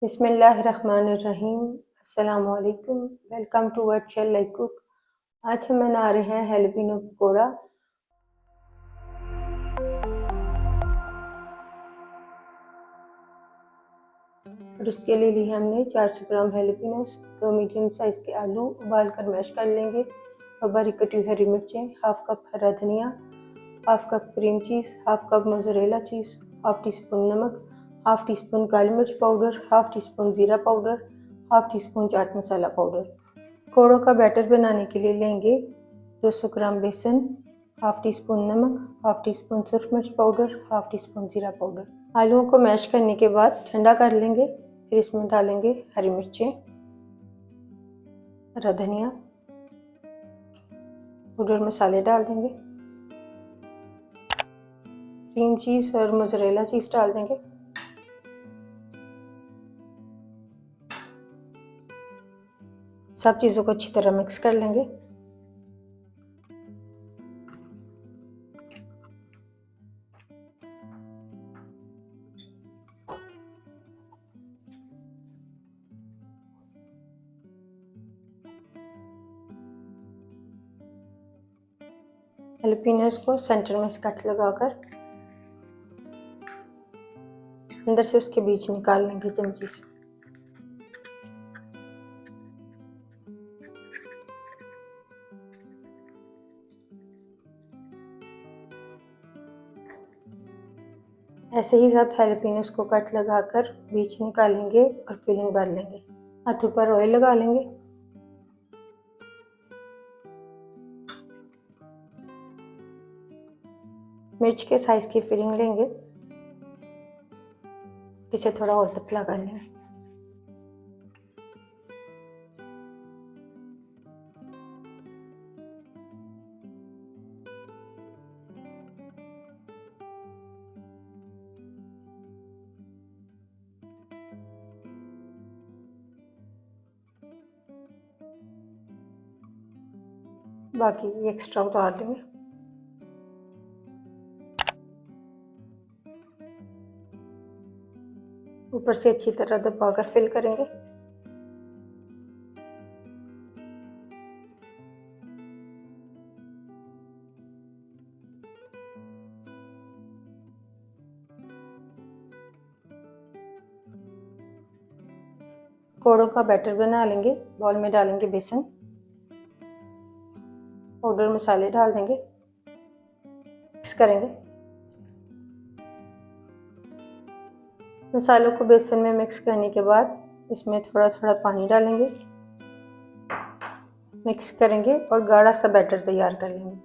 बिस्मिल्लाहिर्रहमानिर्रहीम। अस्सलामु अलैकुम। Welcome to virtual like cook. आज हम बना रहे हैं हेलपिनो पकौड़ा। और उसके लिए लिए हमने 400 ग्राम हेलपिनोस, 2 मीडियम साइज़ के आलू उबाल कर मैश कर लेंगे और बारीक कटी हुई हरी मिर्चें, हाफ कप हरा धनिया, half cup cream cheese, half cup mozzarella cheese, half tea spoon नमक, हाफ टी स्पून काली मिर्च पाउडर, हाफ टी स्पून ज़ीरा powder, half tea spoon chaat masala powder. पकौड़ों का बैटर बनाने के लिए लेंगे 200 ग्राम बेसन, हाफ टी स्पून नमक, हाफ टी स्पून सुरख मिर्च पाउडर, हाफ टी स्पून ज़ीरा पाउडर। आलूओं को मैश करने के बाद ठंडा कर लेंगे। फिर इसमें डालेंगे हरी मिर्चें, हरा धनिया, पाउडर मसाले डाल देंगे, क्रीम चीज़ और मोज़रेला चीज़ डाल देंगे। सब चीज़ों को अच्छी तरह मिक्स कर लेंगे। हेलपिनोस को सेंटर में कट लगाकर अंदर से उसके बीज निकाल लेंगे चमची से। ऐसे ही सब हेलपिनोस को कट लगाकर बीज निकालेंगे और फिलिंग भर लेंगे। हाथों पर ऑयल लगा लेंगे। मिर्च के साइज की फिलिंग लेंगे, इसे थोड़ा और पतला कर लेंगे। बाकी एक्स्ट्रा उतार देंगे। ऊपर से अच्छी तरह दबाकर फिल करेंगे। पकौड़ों का बैटर बना लेंगे। बाउल में डालेंगे बेसन, पाउडर मसाले डाल देंगे, मिक्स करेंगे। मसालों को बेसन में मिक्स करने के बाद इसमें थोड़ा थोड़ा पानी डालेंगे, मिक्स करेंगे और गाढ़ा सा बैटर तैयार कर लेंगे।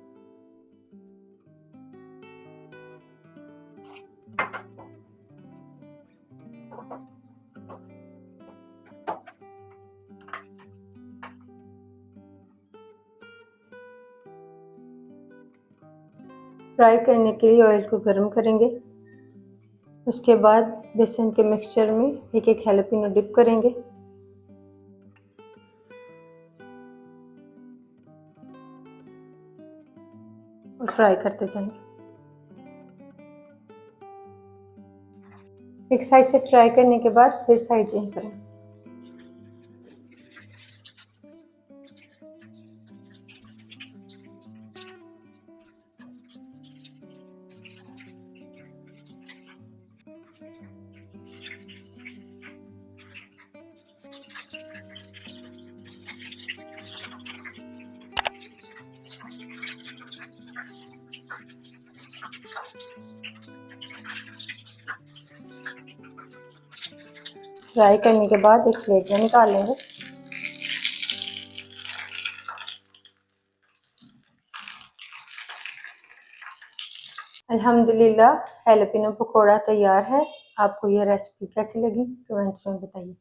फ्राई करने के लिए ऑयल को गर्म करेंगे। उसके बाद बेसन के मिक्सचर में एक एक हेलपिनो डिप करेंगे और फ्राई करते जाएंगे। एक साइड से फ्राई करने के बाद फिर साइड चेंज करें। फ्राई करने के बाद एक प्लेट में निकाल लेंगे। अल्हम्दुलिल्लाह हेलपिनो पकौड़ा तैयार है। आपको यह रेसिपी कैसी लगी कमेंट्स में बताइए।